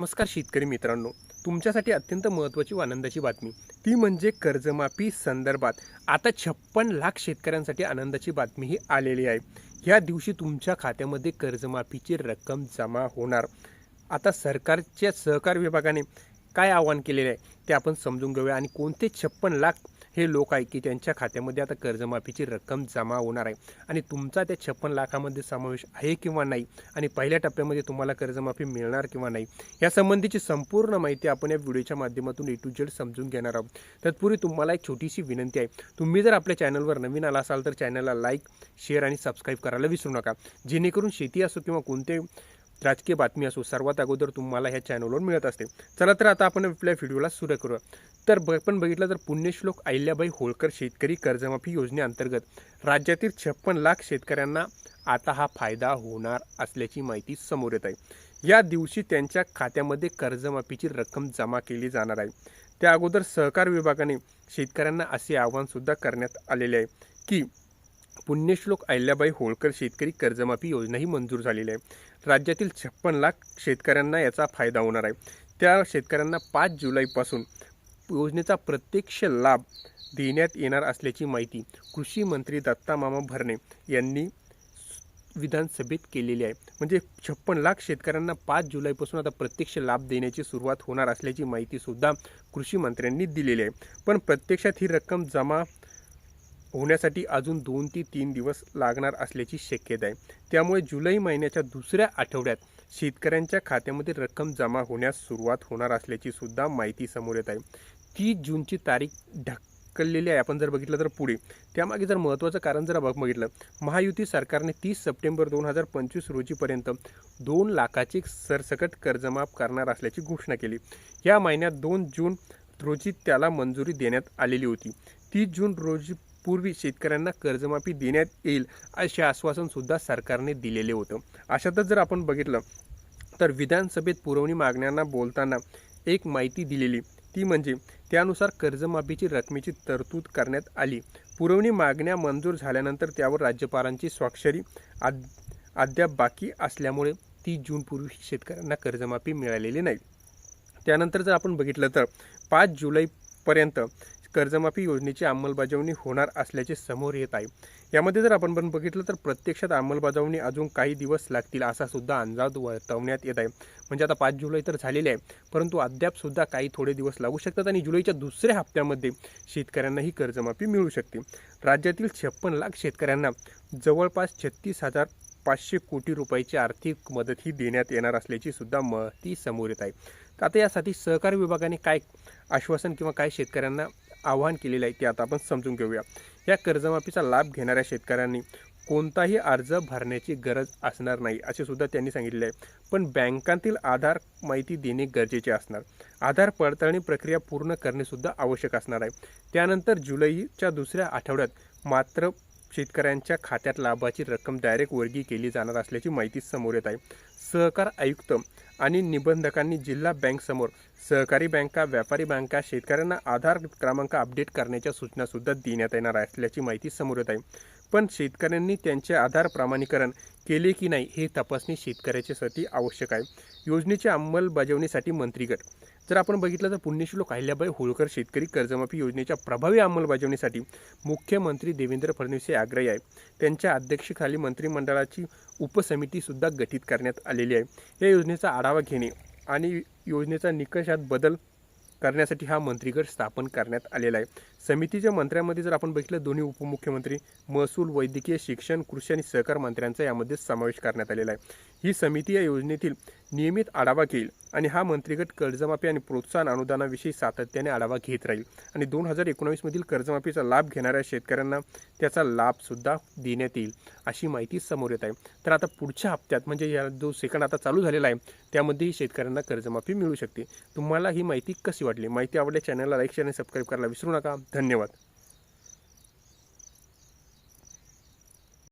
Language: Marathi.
नमस्कार शेतकरी मित्रांनो, तुमच्यासाठी अत्यंत महत्त्वाची व आनंदाची बातमी ती म्हणजे कर्जमाफी संदर्भात आता 56 लाख शेतकऱ्यांसाठी आनंदाची बातमी ही आलेली आहे. या दिवशी तुमच्या खात्यामध्ये कर्जमाफीची रक्कम जमा होणार. आता सरकारच्या सहकार विभागाने काय आवाहन केलेले आहे ते आपण समजून घेऊया आणि कोणते 56 लाख हे लोक आहे की त्यांच्या खात्यामध्ये आता कर्जमाफीची रक्कम जमा होणार आहे आणि तुमचा त्या 56 लाखामध्ये समावेश आहे किंवा नाही आणि पहिल्या टप्प्यामध्ये तुम्हाला कर्जमाफी मिळणार किंवा नाही या संबंधीची संपूर्ण माहिती आपण या व्हिडिओच्या माध्यमातून ए टू झेड समजून घेणार आहोत. तत्पूर्वी तुम्हाला एक छोटीशी विनंती आहे, तुम्ही जर आपल्या चॅनलवर नवीन आला असाल तर चॅनलला लाईक, शेअर आणि सबस्क्राईब करायला विसरू नका, जेणेकरून शेती असो किंवा कोणते राजकीय बातमी असो सर्वात अगोदर तुम्हाला ह्या चॅनलवर मिळत असते. चला तर आता आपण आपल्या व्हिडिओला सुरू करूया. तर आपण बघितलं तर पुण्यश्लोक अहिल्याबाई होळकर शेतकरी कर्जमाफी योजनेअंतर्गत राज्यातील 56 लाख शेतकऱ्यांना आता हा फायदा होणार असल्याची माहिती समोर येत आहे. या दिवशी त्यांच्या खात्यामध्ये कर्जमाफीची रक्कम जमा केली जाणार आहे. त्या अगोदर सहकार विभागाने शेतकऱ्यांना असे आवाहनसुद्धा करण्यात आलेले आहे की पुण्यश्लोक अहिल्याबाई होळकर शेतकरी कर्जमाफी योजना ही मंजूर झालेली आहे. राज्यातील 56 लाख शेतकऱ्यांना याचा फायदा होणार आहे. त्या शेतकऱ्यांना 5 जुलैपासून योजनेचा प्रत्यक्ष लाभ देण्यात येणार असल्याची माहिती कृषी मंत्री दत्ता मामा भरणे यांनी विधानसभेत केलेली आहे. म्हणजे 56 लाख शेतकऱ्यांना 5 जुलैपासून आता प्रत्यक्ष लाभ देण्याची सुरुवात होणार असल्याची माहिती सुद्धा कृषी मंत्र्यांनी दिलेली आहे. पण प्रत्यक्षात ही रक्कम जमा होण्यासाठी अजून 2 ते 3 दिवस लागणार असल्याची शक्यता आहे. त्यामुळे जुलै महिन्याच्या दुसऱ्या आठवड्यात शेतकऱ्यांच्या खात्यामध्ये रक्कम जमा होण्यास सुरुवात होणार असल्याची सुद्धा माहिती समोर येत आहे. 30 जूनची तारीख ढकललेली आहे. आपण जर बघितलं तर पुढे त्यामागे जर महत्त्वाचं कारण जर बघितलं, महायुती सरकारने 30 सप्टेंबर 2025 रोजीपर्यंत 2 लाखाचे सरसकट कर्जमाफ करणार असल्याची घोषणा केली. या महिन्यात 2 जून रोजी त्याला मंजुरी देण्यात आलेली होती. 30 जून रोजी पूर्वी शेतकऱ्यांना कर्जमाफी देण्यात येईल असे आश्वासन सुद्धा सरकारने दिलेले होतं. अशातच जर आपण बघितलं तर विधानसभेत पुरवणी मागण्यांना बोलताना एक माहिती दिलेली ती म्हणजे त्यानुसार कर्जमाफीची रकमेची तरतूद करण्यात आली. पुरवणी मागण्या मंजूर झाल्यानंतर त्यावर राज्यपालांची स्वाक्षरी अद्याप बाकी असल्यामुळे 30 जूनपूर्वी शेतकऱ्यांना कर्जमाफी मिळालेली नाही. त्यानंतर जर आपण बघितलं तर 5 जुलैपर्यंत कर्जमाफी योजनेची अंमलबजावणी होणार असल्याचे समोर येत आहे. यामध्ये जर आपण बघितलं तर प्रत्यक्षात अंमलबजावणी अजून काही दिवस लागतील असा सुद्धा अंदाज वर्तवण्यात येत आहे. म्हणजे आता 5 जुलै तर झालेले आहे, परंतु अद्याप सुद्धा काही थोडे दिवस लागू शकतात आणि जुलैच्या दुसऱ्या हप्त्यामध्ये शेतकऱ्यांना ही कर्जमाफी मिळू शकते. राज्यातील 56 लाख शेतकऱ्यांना जवळपास 36,500 कोटी रुपयाची आर्थिक मदत ही देण्यात येणार असल्याची सुद्धा माहिती समोर येत आहे. तर आता यासाठी सहकार विभागाने काय आश्वासन किंवा काय शेतकऱ्यांना आवाहन केलेलं आहे ते आता आपण समजून घेऊया. या कर्जमाफीचा लाभ घेणाऱ्या शेतकऱ्यांनी कोणताही अर्ज भरण्याची गरज असणार नाही असे सुद्धा त्यांनी सांगितले आहे. पण बँकांतील आधार माहिती देणे गरजेचे असणार. आधार पडताळणी प्रक्रिया पूर्ण करणे सुद्धा आवश्यक असणार आहे. त्यानंतर जुलैच्या दुसऱ्या आठवड्यात मात्र शेतकऱ्यांच्या खात्यात लाभाची रक्कम डायरेक्ट वर्गी केली जाणार असल्याची माहिती समोर येत आहे. सहकार आयुक्त आणि निबंधकांनी जिल्हा बँकसमोर सहकारी बँका, व्यापारी बँका शेतकऱ्यांना आधार क्रमांक अपडेट करण्याच्या सूचना सुद्धा देण्यात येणार असल्याची माहिती समोर येत आहे. पण शेतकऱ्यांनी त्यांचे आधार प्रमाणीकरण केले की नाही हे तपासणी शेतकऱ्याच्यासाठी आवश्यक आहे. योजनेच्या अंमलबजावणीसाठी मंत्रिगट जर आपण बघितलं तर पुण्यश्लोक अहिल्याबाई होळकर शेतकरी कर्जमाफी योजनेच्या प्रभावी अंमलबजावणीसाठी मुख्यमंत्री देवेंद्र फडणवीस हे आग्रही आहे. त्यांच्या अध्यक्षतेखाली मंत्रिमंडळाची उपसमिती सुद्धा गठीत करण्यात आलेली आहे. या योजनेचा आढावा घेणे आणि योजनेचा निकषात बदल करण्यासाठी हा मंत्रिगट स्थापन करण्यात आलेला आहे. समितीच्या मंत्र्यांमध्ये जर आपण बघितलं दोन्ही उपमुख्यमंत्री, महसूल, वैद्यकीय, शिक्षण, कृषी आणि सहकार मंत्र्यांचा यामध्ये समावेश करण्यात आलेला आहे. ही समिती या योजनेतील नियमित आढावा घेईल आणि हा मंत्रिगट कर्जमाफी आणि प्रोत्साहन अनुदानाविषयी सातत्याने आढावा घेत राहील आणि 2019 मधील कर्जमाफीचा लाभ घेणाऱ्या शेतकऱ्यांना त्याचा लाभ सुद्धा देण्यात येईल अशी माहिती समोर येत आहे. तर आता पुढच्या हप्त्यात म्हणजे या जो सेकंड आता चालू झालेला आहे त्यामध्येही शेतकऱ्यांना कर्जमाफी मिळू शकते. तुम्हाला ही माहिती कशी वाटली? माहिती आवडल्यास चॅनलला लाईक, शेअर आणि सबस्क्राईब करायला विसरू नका. धन्यवाद.